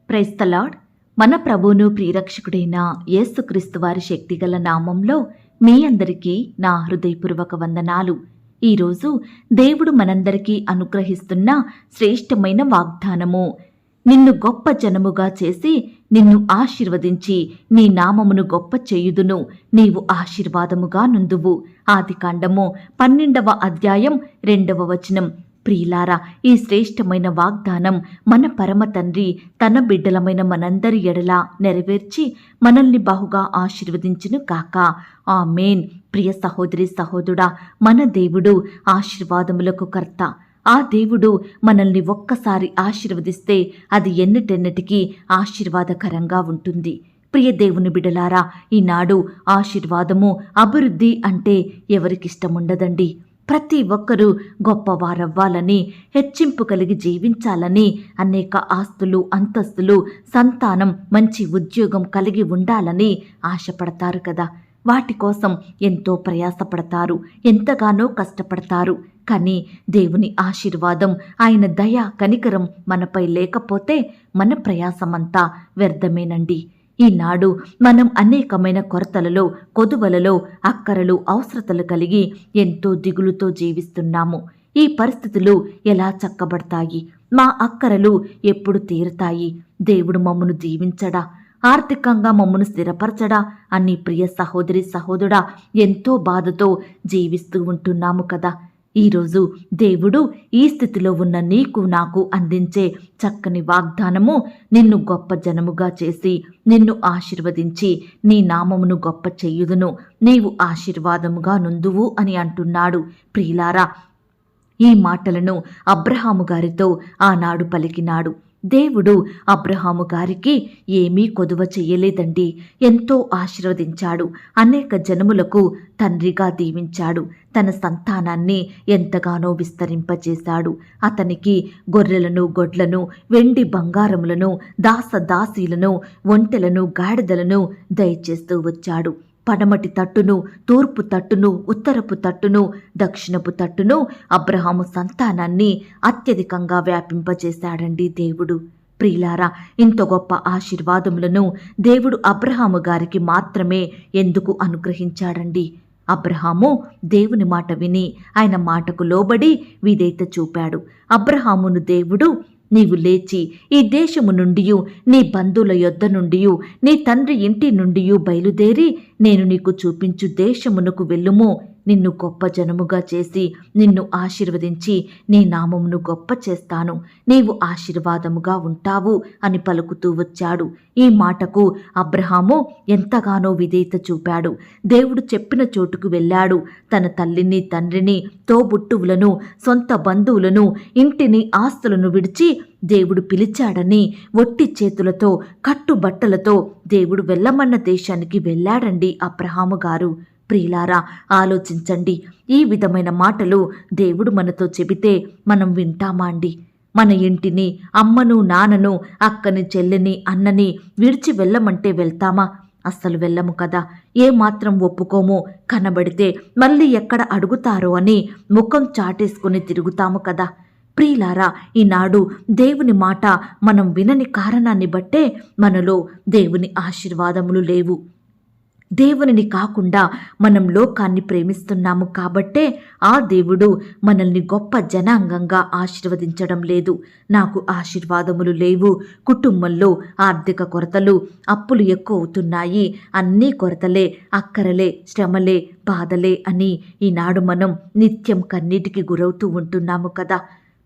Praise the lord. మన ప్రభువును ప్రియరక్షకుడైన యేసుక్రీస్తు వారి శక్తిగల నామంలో మీ అందరికీ నా హృదయపూర్వక వందనాలు. ఈరోజు దేవుడు మనందరికీ అనుగ్రహిస్తున్న శ్రేష్టమైన వాగ్దానము, నిన్ను గొప్ప జనముగా చేసి నిన్ను ఆశీర్వదించి నీ నామమును గొప్ప చేయుదును, నీవు ఆశీర్వాదముగా నుందువు. ఆదికాండము 12వ అధ్యాయం 2వ వచనం. ప్రియులారా, ఈ శ్రేష్టమైన వాగ్దానం మన పరమ తండ్రి తన బిడ్డలమైన మనందరి ఎడల నెరవేర్చి మనల్ని బహుగా ఆశీర్వదించును కాక. ఆమేన్. ప్రియ సహోదరి సహోదరుడా, మన దేవుడు ఆశీర్వాదములకు కర్త. ఆ దేవుడు మనల్ని ఒక్కసారి ఆశీర్వదిస్తే అది ఎన్నిటెన్నటికీ ఆశీర్వాదకరంగా ఉంటుంది. ప్రియ దేవుని బిడ్డలారా, ఈనాడు ఆశీర్వాదము, అభివృద్ధి అంటే ఎవరికిష్టముండదండి. ప్రతి ఒక్కరూ గొప్పవారవ్వాలని, హెచ్చింపు కలిగి జీవించాలని, అనేక ఆస్తులు, అంతస్తులు, సంతానం, మంచి ఉద్యోగం కలిగి ఉండాలని ఆశపడతారు కదా. వాటి కోసం ఎంతో ప్రయాసపడతారు, ఎంతగానో కష్టపడతారు. కానీ దేవుని ఆశీర్వాదం, ఆయన దయ, కనికరం మనపై లేకపోతే మన ప్రయాసమంతా వ్యర్థమేనండి. ఈనాడు మనం అనేకమైన కొరతలలో, కొదువలలో, అక్కరలు, అవసరతలు కలిగి ఎంతో దిగులుతో జీవిస్తున్నాము. ఈ పరిస్థితులు ఎలా చక్కబడతాయి? మా అక్కరలు ఎప్పుడు తీరుతాయి? దేవుడు మమ్మను దీవించడా? ఆర్థికంగా మమ్మను స్థిరపరచడా అని ప్రియ సహోదరి సహోదరుడా ఎంతో బాధతో జీవిస్తూ ఉంటున్నాము కదా. ఈరోజు దేవుడు ఈ స్థితిలో ఉన్న నీకు నాకు అందించే చక్కని వాగ్దానము, నిన్ను గొప్ప జనముగా చేసి నిన్ను ఆశీర్వదించి నీ నామమును గొప్ప చెయ్యుదును, నీవు ఆశీర్వాదముగా నుందువు అని అంటున్నాడు. ప్రియులారా, ఈ మాటలను అబ్రహాము గారితో ఆనాడు పలికినాడు. దేవుడు అబ్రహాము గారికి ఏమీ కొదువ చెయ్యలేదండి. ఎంతో ఆశీర్వదించాడు. అనేక జనములకు తండ్రిగా దీవించాడు. తన సంతానాన్ని ఎంతగానో విస్తరింపచేశాడు. అతనికి గొర్రెలను, గొడ్లను, వెండి బంగారములను, దాసదాసీలను, ఒంటెలను, గాడిదలను దయచేస్తూ వచ్చాడు. పడమటి తట్టును, తూర్పు తట్టును, ఉత్తరపు తట్టును, దక్షిణపు తట్టును అబ్రహాము సంతానాన్ని అత్యధికంగా వ్యాపింపచేశాడండి దేవుడు. ప్రియులారా, ఇంత గొప్ప ఆశీర్వాదములను దేవుడు అబ్రహాము గారికి మాత్రమే ఎందుకు అనుగ్రహించాడండి? అబ్రహాము దేవుని మాట విని ఆయన మాటకు లోబడి విధేయత చూపాడు. అబ్రహామును దేవుడు, నీవు లేచి ఈ దేశము నుండియు, నీ బంధువుల యొద్ద నుండియు, నీ తండ్రి ఇంటి నుండియు బయలుదేరి నేను నీకు చూపించు దేశమునకు వెళ్ళుము, నిన్ను గొప్ప జనముగా చేసి నిన్ను ఆశీర్వదించి నీ నామమును గొప్ప చేస్తాను, నీవు ఆశీర్వాదముగా ఉంటావు అని పలుకుతూ వచ్చాడు. ఈ మాటకు అబ్రహాము ఎంతగానో విధేయత చూపాడు. దేవుడు చెప్పిన చోటుకు వెళ్ళాడు. తన తల్లిని, తండ్రిని, తోబుట్టువులను, సొంత బంధువులను, ఇంటిని, ఆస్తులను విడిచి దేవుడు పిలిచాడని ఒట్టి చేతులతో, కట్టుబట్టలతో దేవుడు వెళ్ళమన్న దేశానికి వెళ్ళాడండి అబ్రహాము గారు. ప్రియులారా, ఆలోచించండి. ఈ విధమైన మాటలు దేవుడు మనతో చెబితే మనం వింటామా అండి? మన ఇంటిని, అమ్మను, నాన్నను, అక్కని, చెల్లిని, అన్నని విడిచి వెళ్ళమంటే వెళ్తామా? అస్సలు వెళ్ళము కదా. ఏమాత్రం ఒప్పుకోము. కనబడితే మళ్ళీ ఎక్కడ అడుగుతారో అని ముఖం చాటేసుకుని తిరుగుతాము కదా. ప్రియులారా, ఈనాడు దేవుని మాట మనం వినని కారణాన్ని బట్టే మనలో దేవుని ఆశీర్వాదములు లేవు. దేవునిని కాకుండా మనం లోకాన్ని ప్రేమిస్తున్నాము కాబట్టే ఆ దేవుడు మనల్ని గొప్ప జనాంగంగా ఆశీర్వదించడం లేదు. నాకు ఆశీర్వాదములు లేవు, కుటుంబంలో ఆర్థిక కొరతలు, అప్పులు ఎక్కువ అవుతున్నాయి, అన్నీ కొరతలే, అక్కరలే, శ్రమలే, బాధలే అని ఈనాడు మనం నిత్యం కన్నీటికి గురవుతూ ఉంటున్నాము కదా.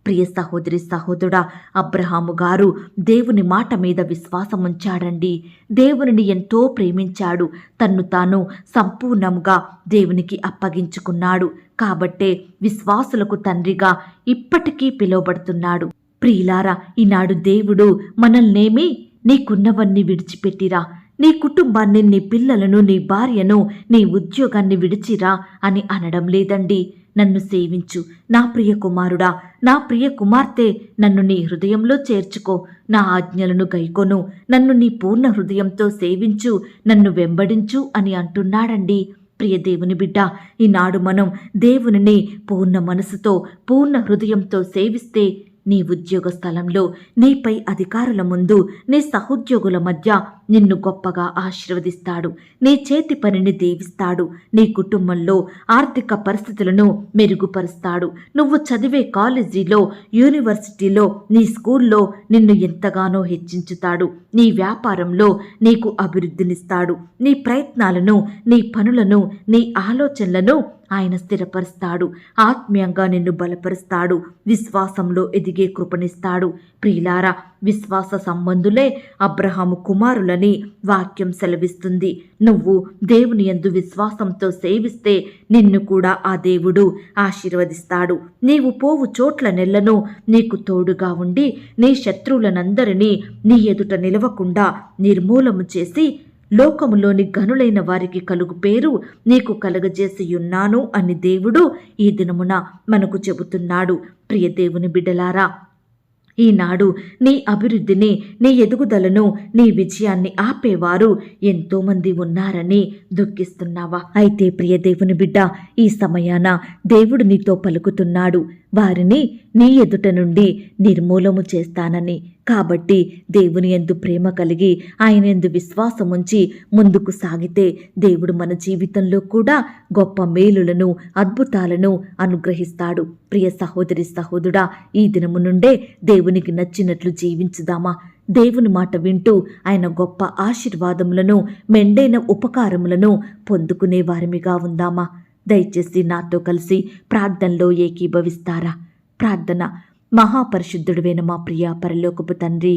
ప్రియ సహోదరి సహోదరుడా, అబ్రహాము గారు దేవుని మాట మీద విశ్వాసం ఉంచాడండి. దేవునిని ఎంతో ప్రేమించాడు. తన్ను తాను సంపూర్ణంగా దేవునికి అప్పగించుకున్నాడు. కాబట్టే విశ్వాసులకు తండ్రిగా ఇప్పటికీ పిలువబడుతున్నాడు. ప్రియులారా, ఈనాడు దేవుడు మనల్నేమి నీకున్నవన్నీ విడిచిపెట్టిరా, నీ కుటుంబాన్ని, నీ పిల్లలను, నీ భార్యను, నీ ఉద్యోగాన్ని విడిచిరా అని అనడం లేదండి. నన్ను సేవించు నా ప్రియ కుమారుడా, నా ప్రియ కుమార్తె, నన్ను నీ హృదయంలో చేర్చుకో, నా ఆజ్ఞలను గైకొను, నన్ను నీ పూర్ణ హృదయంతో సేవించు, నన్ను వెంబడించు అని అంటున్నాడండి. ప్రియ దేవుని బిడ్డ, ఈనాడు మనం దేవునిని పూర్ణ మనసుతో, పూర్ణ హృదయంతో సేవిస్తే నీ ఉద్యోగ స్థలంలో, నీపై అధికారుల ముందు, నీ సహోద్యోగుల మధ్య నిన్ను గొప్పగా ఆశీర్వదిస్తాడు. నీ చేతి పనిని దీవిస్తాడు. నీ కుటుంబంలో ఆర్థిక పరిస్థితులను మెరుగుపరుస్తాడు. నువ్వు చదివే కాలేజీలో, యూనివర్సిటీలో, నీ స్కూల్లో నిన్ను ఎంతగానో హెచ్చించుతాడు. నీ వ్యాపారంలో నీకు అభివృద్ధినిస్తాడు. నీ ప్రయత్నాలను, నీ పనులను, నీ ఆలోచనలను ఆయన స్థిరపరుస్తాడు. ఆత్మీయంగా నిన్ను బలపరుస్తాడు. విశ్వాసంలో ఎదిగే కృపనిస్తాడు. ప్రియులారా, విశ్వాస సంబంధులే అబ్రహాము కుమారులని వాక్యం సెలవిస్తుంది. నువ్వు దేవుని యందు విశ్వాసంతో సేవిస్తే నిన్ను కూడా ఆ దేవుడు ఆశీర్వదిస్తాడు. నీవు పోవు చోట్ల నెలను నీకు తోడుగా ఉండి నీ శత్రువులనందరినీ నీ ఎదుట నిలవకుండా నిర్మూలము చేసి లోకములోని గనులైన వారికి కలుగు పేరు నీకు కలుగజేసియున్నాను అని దేవుడు ఈ దినమున మనకు చెబుతున్నాడు. ప్రియ దేవుని బిడ్డలారా, ఈనాడు నీ అభివృద్ధిని, నీ ఎదుగుదలను, నీ విజయాన్ని ఆపేవారు ఎంతోమంది ఉన్నారని దుఃఖిస్తున్నావా? అయితే ప్రియ దేవుని బిడ్డ, ఈ సమయాన దేవుడు నీతో పలుకుతున్నాడు, వారిని నీ ఎదుట నుండి నిర్మూలము చేస్తానని. కాబట్టి దేవుని యందు ప్రేమ కలిగి ఆయన యందు విశ్వాసముంచి ముందుకు సాగితే దేవుడు మన జీవితంలో కూడా గొప్ప మేలులను, అద్భుతాలను అనుగ్రహిస్తాడు. ప్రియ సహోదరి సహోదరుడా, ఈ దినము నుండే దేవునికి నచ్చినట్లు జీవించుదామా? దేవుని మాట వింటూ ఆయన గొప్ప ఆశీర్వాదములను, మెండైన ఉపకారములను పొందుకునే వారిమిగా ఉందామా? దయచేసి నాతో కలిసి ప్రార్థనలో ఏకీభవిస్తారా? ప్రార్థన. మహాపరిశుద్ధుడువైన మా ప్రియ పరలోకపు తండ్రి,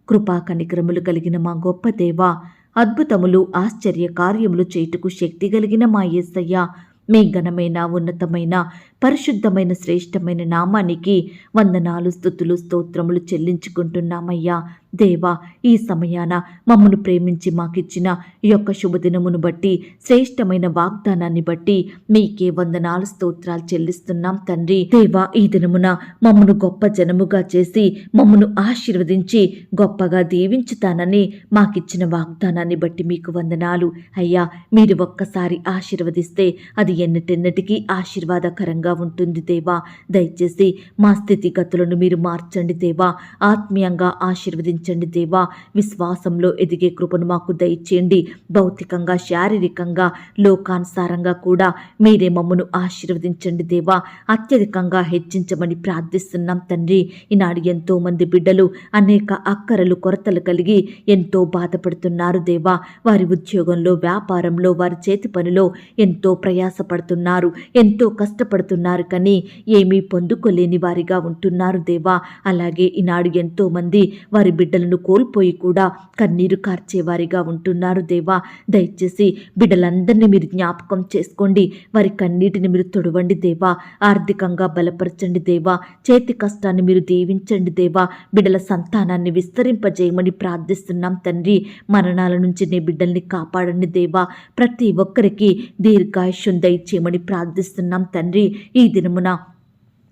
కృపా కనికరములు కలిగిన మా గొప్ప దేవా, అద్భుతములు ఆశ్చర్య కార్యములు చేయుటకు శక్తి కలిగిన మా యేసయ్య, మీ ఘనమైన, ఉన్నతమైన, పరిశుద్ధమైన, శ్రేష్టమైన నామానికి వందనాలు, స్తుతులు, స్తోత్రములు చెల్లించుకుంటున్నామయ్యా. దేవా, ఈ సమయాన మమ్మను ప్రేమించి మాకిచ్చిన ఈ యొక్క శుభదినమును బట్టి, శ్రేష్టమైన వాగ్దానాన్ని బట్టి మీకే వందనాలు, స్తోత్రాలు చెల్లిస్తున్నాం తండ్రి. దేవా, ఈ దినమున మమ్మను గొప్ప జనముగా చేసి మమ్మను ఆశీర్వదించి గొప్పగా దీవించుతానని మాకిచ్చిన వాగ్దానాన్ని బట్టి మీకు వందనాలు అయ్యా. మీరు ఒక్కసారి ఆశీర్వదిస్తే అది ఎన్నటెన్నటికీ ఆశీర్వాదకరంగా ఉంటుంది దేవా. దయచేసి మా స్థితిగతులను మీరు మార్చండి దేవా. ఆత్మీయంగా ఆశీర్వదించండి దేవా. విశ్వాసంలో ఎదిగే కృపను మాకు దయచేయండి. భౌతికంగా, శారీరకంగా, లోకానుసారంగా కూడా మీరే మమ్మను ఆశీర్వదించండి దేవా. అత్యధికంగా హెచ్చించమని ప్రార్థిస్తున్నాం తండ్రి. ఈనాడు ఎంతో మంది బిడ్డలు అనేక అక్కరలు, కొరతలు కలిగి ఎంతో బాధపడుతున్నారు దేవా. వారి ఉద్యోగంలో, వ్యాపారంలో, వారి చేతి పనిలో ఎంతో ప్రయాసపడుతున్నారు, ఎంతో కష్టపడుతున్నారు, కానీ ఏమీ పొందుకోలేని వారిగా ఉంటున్నారు దేవా. అలాగే ఈనాడు ఎంతో మంది వారి బిడ్డలను కోల్పోయి కూడా కన్నీరు కార్చేవారిగా ఉంటున్నారు దేవా. దయచేసి బిడ్డలందరినీ మీరు జ్ఞాపకం చేసుకోండి. వారి కన్నీటిని మీరు తొడవండి దేవా. ఆర్థికంగా బలపరచండి దేవా. చేతి కష్టాన్ని మీరు దీవించండి దేవా. బిడ్డల సంతానాన్ని విస్తరింపజేయమని ప్రార్థిస్తున్నాం తండ్రి. మరణాల నుంచి నీ బిడ్డల్ని కాపాడండి దేవా. ప్రతి ఒక్కరికి దీర్ఘాయుష్యం దయచేయమని ప్రార్థిస్తున్నాం తండ్రి. ఈ దినమున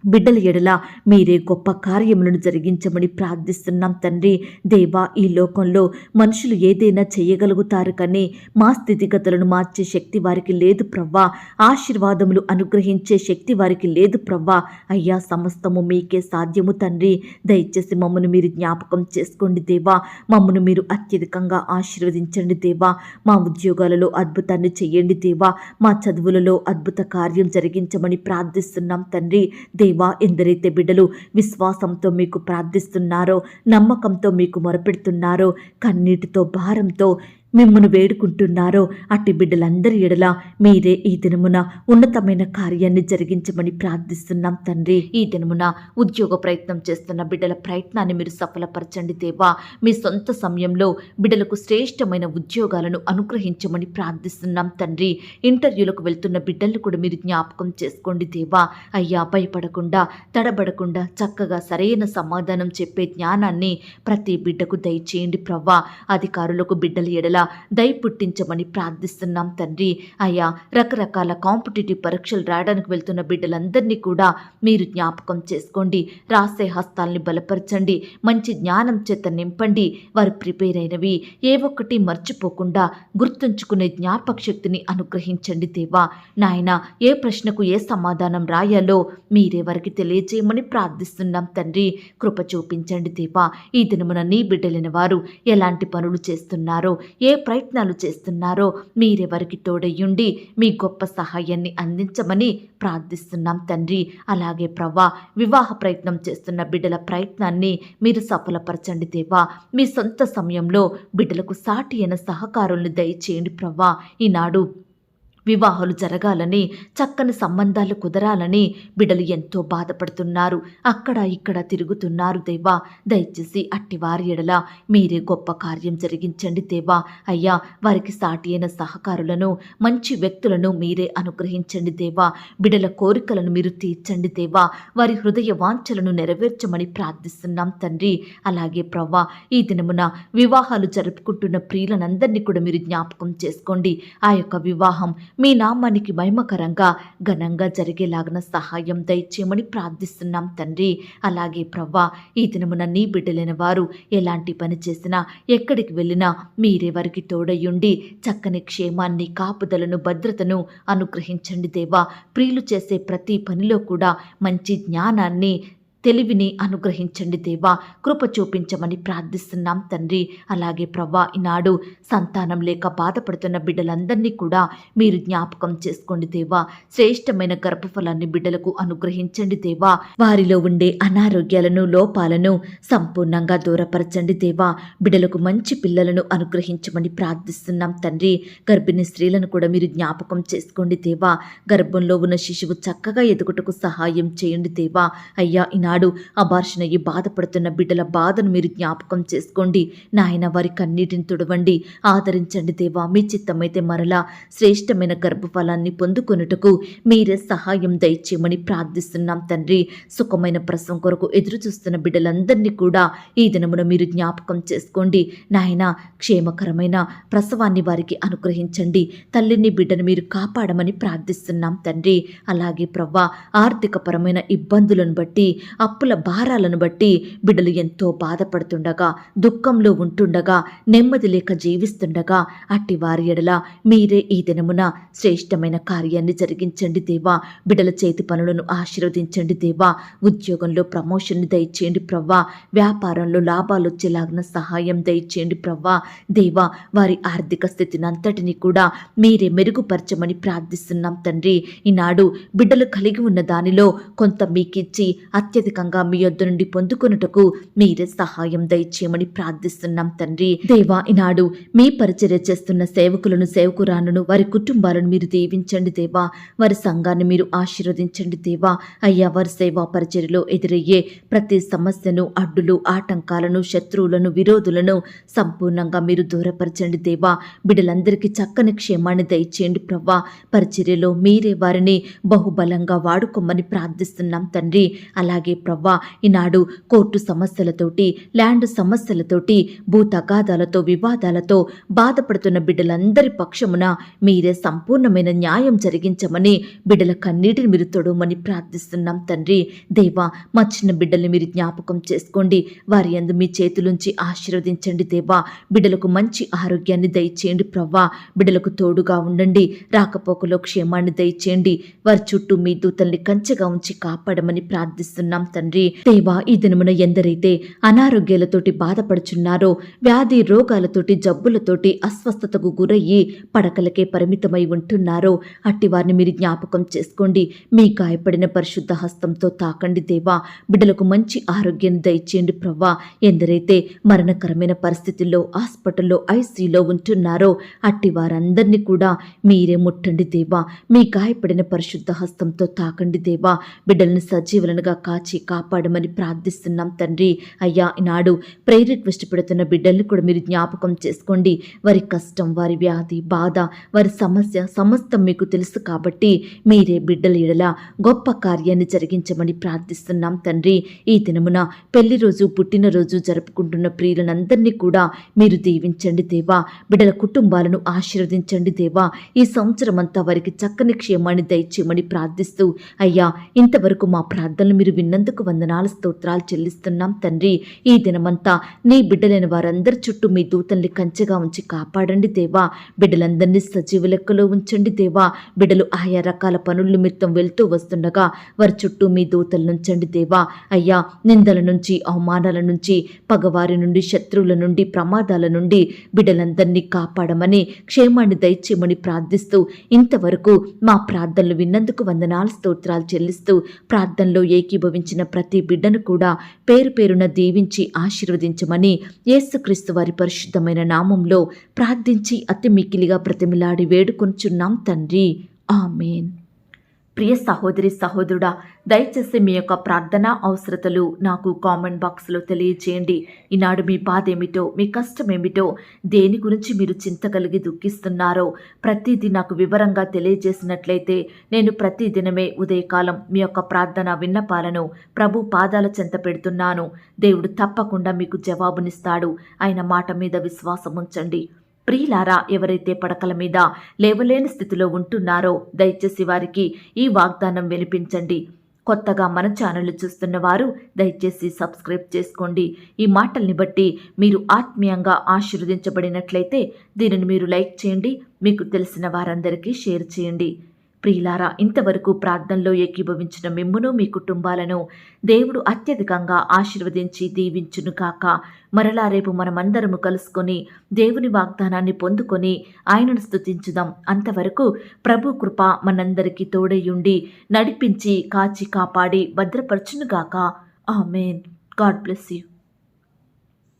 బిడ్డల ఎడల మీరే గొప్ప కార్యములను జరిగించమని ప్రార్థిస్తున్నాం తండ్రి. దేవా, ఈ లోకంలో మనుషులు ఏదైనా చేయగలుగుతారు, కానీ మా స్థితిగతులను మార్చే శక్తి వారికి లేదు ప్రవ్వా. ఆశీర్వాదములు అనుగ్రహించే శక్తి వారికి లేదు ప్రవ్వా. అయ్యా, సమస్తము మీకే సాధ్యము తండ్రి. దయచేసి మమ్మను మీరు జ్ఞాపకం చేసుకోండి దేవా. మమ్మను మీరు అత్యధికంగా ఆశీర్వదించండి దేవా. మా ఉద్యోగాలలో అద్భుతాన్ని చెయ్యండి దేవా. మా చదువులలో అద్భుత కార్యం జరిగించమని ప్రార్థిస్తున్నాం తండ్రి. దేవా, ఎందరైతే బిడ్డలు విశ్వాసంతో మీకు ప్రార్థిస్తున్నారో, నమ్మకంతో మీకు మొరపెడుతున్నారో, కన్నీటితో, భారంతో మిమ్మను వేడుకుంటున్నారో అట్టి బిడ్డలందరి ఎడల మీరే ఈ దినమున ఉన్నతమైన కార్యాన్ని జరిగించమని ప్రార్థిస్తున్నాం తండ్రి. ఈ దినమున ఉద్యోగ ప్రయత్నం చేస్తున్న బిడ్డల ప్రయత్నాన్ని మీరు సఫలపరచండి దేవా. మీ సొంత సమయంలో బిడ్డలకు శ్రేష్టమైన ఉద్యోగాలను అనుగ్రహించమని ప్రార్థిస్తున్నాం తండ్రి. ఇంటర్వ్యూలకు వెళ్తున్న బిడ్డలను కూడా మీరు జ్ఞాపకం చేసుకోండి దేవా. అయ్యా, భయపడకుండా, తడబడకుండా చక్కగా సరైన సమాధానం చెప్పే జ్ఞానాన్ని ప్రతి బిడ్డకు దయచేయండి ప్రవ్వా. అధికారులకు బిడ్డల ఎడల దయ పుట్టించమని ప్రార్థిస్తున్నాం తండ్రి. అయ్యా, రకరకాల కాంపిటేటివ్ పరీక్షలు రాయడానికి వెళ్తున్న బిడ్డలందరినీ కూడా మీరు జ్ఞాపకం చేసుకోండి. రాసే హస్తాల్ని బలపరచండి, మంచి జ్ఞానం చేత నింపండి. వారు ప్రిపేర్ అయినవి ఏ ఒక్కటి మర్చిపోకుండా గుర్తుంచుకునే జ్ఞాపక శక్తిని అనుగ్రహించండి దేవా. నాయన, ఏ ప్రశ్నకు ఏ సమాధానం రాయాలో మీరే వారికి తెలియజేయమని ప్రార్థిస్తున్నాం తండ్రి. కృప చూపించండి దేవా. ఈ దినమున నీ బిడ్డలైన వారు ఎలాంటి పనులు చేస్తున్నారో, ఏ ప్రయత్నాలు చేస్తున్నారో మీరే వారికి తోడయ్యుండి మీ గొప్ప సహాయాన్ని అందించమని ప్రార్థిస్తున్నాం తండ్రి. అలాగే ప్రవ్వా, వివాహ ప్రయత్నం చేస్తున్న బిడ్డల ప్రయత్నాన్ని మీరు సఫలపరచండి దేవా. మీ సొంత సమయంలో బిడ్డలకు సాటి అయిన సహకారులను దయచేయండి ప్రవ్వా. ఈనాడు వివాహాలు జరగాలని, చక్కని సంబంధాలు కుదరాలని బిడ్డలు ఎంతో బాధపడుతున్నారు. అక్కడ ఇక్కడ తిరుగుతున్నారు దేవా. దయచేసి అట్టి వారి ఎడల మీరే గొప్ప కార్యం జరిగించండి దేవా. అయ్యా, వారికి సాటి అయిన సహకారులను, మంచి వ్యక్తులను మీరే అనుగ్రహించండి దేవా. బిడ్డల కోరికలను మీరు తీర్చండి దేవా. వారి హృదయ వాంఛలను నెరవేర్చమని ప్రార్థిస్తున్నాం తండ్రి. అలాగే ప్రవ్వా, ఈ దినమున వివాహాలు జరుపుకుంటున్న ప్రియులనందరినీ కూడా మీరు జ్ఞాపకం చేసుకోండి. ఆ యొక్క వివాహం మీ నామానికి మహిమకరంగా ఘనంగా జరిగేలాగిన సహాయం దయచేయమని ప్రార్థిస్తున్నాం తండ్రి. అలాగే ప్రవ్వా, ఈ దినమున నీ బిడ్డలైన వారు ఎలాంటి పని చేసినా, ఎక్కడికి వెళ్ళినా మీరే వారికి తోడయ్యుండి చక్కని క్షేమాన్ని, కాపుదలను, భద్రతను అనుగ్రహించండి దేవా. ప్రియులు చేసే ప్రతి పనిలో కూడా మంచి జ్ఞానాన్ని, తెలివిని అనుగ్రహించండి దేవా. కృప చూపించమని ప్రార్థిస్తున్నాం తండ్రి. అలాగే ప్రవ్వా, ఈనాడు సంతానం లేక బాధపడుతున్న బిడ్డలందరినీ కూడా మీరు జ్ఞాపకం చేసుకోండి దేవా. శ్రేష్టమైన గర్భఫలాన్ని బిడ్డలకు అనుగ్రహించండి దేవా. వారిలో ఉండే అనారోగ్యాలను, లోపాలను సంపూర్ణంగా దూరపరచండి దేవా. బిడ్డలకు మంచి పిల్లలను అనుగ్రహించమని ప్రార్థిస్తున్నాం తండ్రి. గర్భిణీ స్త్రీలను కూడా మీరు జ్ఞాపకం చేసుకోండి దేవా. గర్భంలో ఉన్న శిశువు చక్కగా ఎదుగుటకు సహాయం చేయండి దేవా. అయ్యా, ఈనాడు అబార్షన్ అయ్యి బాధపడుతున్న బిడ్డల బాధను మీరు జ్ఞాపకం చేసుకోండి నాయన. వారి కన్నీటిని తుడవండి, ఆదరించండి దేవా. మీ చిత్తమైతే మరలా శ్రేష్టమైన గర్భఫలాన్ని పొందుకొనుటకు మీరే సహాయం దయచేయమని ప్రార్థిస్తున్నాం తండ్రి. సుఖమైన ప్రసవం కొరకు ఎదురు చూస్తున్న బిడ్డలందరినీ కూడా ఈ దినమున మీరు జ్ఞాపకం చేసుకోండి నాయన. క్షేమకరమైన ప్రసవాన్ని వారికి అనుగ్రహించండి. తల్లిని, బిడ్డను మీరు కాపాడమని ప్రార్థిస్తున్నాం తండ్రి. అలాగే ప్రవ్వా, ఆర్థికపరమైన ఇబ్బందులను బట్టి, అప్పుల భారాలను బట్టి బిడ్డలు ఎంతో బాధపడుతుండగా, దుఃఖంలో ఉంటుండగా, నెమ్మది లేక జీవిస్తుండగా అట్టి వారి ఎడల మీరే ఈ దినమున శ్రేష్టమైన కార్యాన్ని జరిగించండి దేవా. బిడ్డల చేతి పనులను ఆశీర్వదించండి దేవా. ఉద్యోగంలో ప్రమోషన్ని దయచేయండి ప్రవ్వా. వ్యాపారంలో లాభాలు వచ్చేలాగిన సహాయం దయచేయండి ప్రవ్వా. దేవా, వారి ఆర్థిక స్థితిని అంతటిని కూడా మీరే మెరుగుపరచమని ప్రార్థిస్తున్నాం తండ్రి. ఈనాడు బిడ్డలు కలిగి ఉన్న దానిలో కొంత మీకిచ్చి అత్యధికంగా మీ యొద్ద నుండి పొందుకొనుటకు మీరే సహాయం దయచేయమని ప్రార్థిస్తున్నాం తండ్రి. దేవా, ఈనాడు మీ పరిచర్య చేస్తున్న సేవకులను, సేవకురాలను, వారి కుటుంబాలను మీరు దీవించండి దేవా. వారి సంఘాన్ని మీరు ఆశీర్వదించండి దేవా. అయ్యా, వారి సేవా పరిచర్యలో ఎదురయ్యే ప్రతి సమస్యను, అడ్డులు, ఆటంకాలను, శత్రువులను, విరోధులను సంపూర్ణంగా మీరు దూరపరచండి దేవా. బిడ్డలందరికీ చక్కని క్షేమాన్ని దయచేయండి ప్రవ్వా. పరిచర్యలో మీరే వారిని బహుబలంగా వాడుకోమని ప్రార్థిస్తున్నాం తండ్రి. అలాగే ప్రవ్వా, ఈనాడు కోర్టు సమస్యలతోటి, ల్యాండ్ సమస్యలతోటి, భూ తగాదాలతో, వివాదాలతో బాధపడుతున్న బిడ్డలందరి పక్షమున మీరే సంపూర్ణమైన న్యాయం జరిగించమని, బిడ్డల కన్నీటిని మీరు తొడవమని ప్రార్థిస్తున్నాం తండ్రి. దేవా, మా చిన్న బిడ్డల్ని మీరు జ్ఞాపకం చేసుకోండి. వారి యందు మీ చేతులుంచి ఆశీర్వదించండి దేవా. బిడ్డలకు మంచి ఆరోగ్యాన్ని దయచేయండి ప్రవ్వా. బిడ్డలకు తోడుగా ఉండండి. రాకపోకలో క్షేమాన్ని దయచేయండి. వారి చుట్టూ మీ దూతల్ని కంచెగా ఉంచి కాపాడమని ప్రార్థిస్తున్నాం తండ్రి. దేవా, ఈ దినమున ఎందరైతే అనారోగ్యాలతోటి బాధపడుచున్నారో, వ్యాధి రోగాలతోటి, జబ్బులతోటి అస్వస్థతకు గురయ్యి పడకలకే పరిమితమై ఉంటున్నారో అట్టి వారిని మీరు జ్ఞాపకం చేసుకోండి. మీ గాయపడిన పరిశుద్ధ హస్తంతో తాకండి దేవా. బిడ్డలకు మంచి ఆరోగ్యాన్ని దయచేయండి ప్రవ్వా. ఎందరైతే మరణకరమైన పరిస్థితుల్లో, హాస్పిటల్లో, ఐసీలో ఉంటున్నారో అట్టి వారందరినీ కూడా మీరే ముట్టండి దేవా. మీ గాయపడిన పరిశుద్ధ హస్తంతో తాకండి దేవా. బిడ్డలను సజీవులనుగా కాచి కాపాడమని ప్రార్థిస్తున్నాం తండ్రి. అయ్యా, ఈనాడు ప్రేయర్ రిక్వెస్ట్ పెడుతున్న బిడ్డల్ని కూడా మీరు జ్ఞాపకం చేసుకోండి. వారి కష్టం, వారి వ్యాధి, బాధ, వారి సమస్య సమస్తం మీకు తెలుసు కాబట్టి మీరే బిడ్డల ఎడల గొప్ప కార్యాన్ని జరిగించమని ప్రార్థిస్తున్నాం తండ్రి. ఈ దినమున పెళ్లి రోజు, పుట్టినరోజు జరుపుకుంటున్న ప్రియులందరినీ కూడా మీరు దీవించండి దేవా. బిడ్డల కుటుంబాలను ఆశీర్వదించండి దేవా. ఈ సంవత్సరం అంతా వారికి చక్కని క్షేమాన్ని దయచేయమని ప్రార్థిస్తూ, అయ్యా, ఇంతవరకు మా ప్రార్థనలు మీరు విన్నందుకు వందనాలు, స్తోత్రాలు చెల్లిస్తున్నాం తండ్రి. ఈ దినమంతా నీ బిడ్డలైన వారందరి చుట్టూ మీ దూతల్ని కంచెగా ఉంచి కాపాడండి దేవా. బిడ్డలందరినీ సజీవ లెక్కలో ఉంచండి దేవా. బిడ్డలు ఆయా రకాల పనుల నిమిత్తం వెళ్తూ వస్తుండగా వారి చుట్టూ మీ దూతలు ఉంచండి దేవా. అయ్యా, నిందల నుంచి, అవమానాల నుంచి, పగవారి నుండి, శత్రువుల నుండి, ప్రమాదాల నుండి బిడ్డలందరినీ కాపాడమని, క్షేమాన్ని దయచేయమని ప్రార్థిస్తూ, ఇంతవరకు మా ప్రార్థనలు విన్నందుకు వందనాలు, స్తోత్రాలు చెల్లిస్తూ, ప్రార్థనలో ఏకీభవించిన ప్రతి బిడ్డను కూడా పేరు పేరున దీవించి ఆశీర్వదించమని యేసుక్రీస్తు వారి పరిశుద్ధమైన నామంలో ప్రార్థించి అతి మిక్కిలిగా ప్రతిమిలాడి వేడుకొంచున్నాం తండ్రి. ఆమేన్. ప్రియ సహోదరి, సహోదరుడా, దయచేసి మీ యొక్క ప్రార్థన అవసరతలు నాకు కామెంట్ బాక్స్లో తెలియచేయండి. ఈనాడు మీ బాధ ఏమిటో, మీ కష్టం ఏమిటో, దేని గురించి మీరు చింత కలిగి దుఃఖిస్తున్నారో ప్రతిదీ నాకు వివరంగా తెలియజేసినట్లయితే నేను ప్రతిదినమే ఉదయకాలం మీ యొక్క ప్రార్థన విన్నపాలను ప్రభు పాదాల చెంత పెడుతున్నాను. దేవుడు తప్పకుండా మీకు జవాబునిస్తాడు. ఆయన మాట మీద విశ్వాసం ఉంచండి. ప్రియులారా, ఎవరైతే పడకల మీద లేవలేని స్థితిలో ఉంటున్నారో దయచేసి వారికి ఈ వాగ్దానం వినిపించండి. కొత్తగా మన ఛానల్ చూస్తున్న వారు దయచేసి సబ్స్క్రైబ్ చేసుకోండి. ఈ మాటల్ని బట్టి మీరు ఆత్మీయంగా ఆశీర్వదించబడినట్లయితే దీనిని మీరు లైక్ చేయండి, మీకు తెలిసిన వారందరికీ షేర్ చేయండి. ప్రియులారా, ఇంతవరకు ప్రార్థనలో ఏకీభవించిన మిమ్మును, మీ కుటుంబాలను దేవుడు అత్యధికంగా ఆశీర్వదించి దీవించును కాక. మరలా రేపు మనమందరము కలుసుకొని దేవుని వాగ్దానాన్ని పొందుకొని ఆయనను స్తుతించుదాం. అంతవరకు ప్రభు కృప మనందరికీ తోడయుండి నడిపించి కాచి కాపాడి భద్రపరచునుగాక. ఆమేన్. God bless you.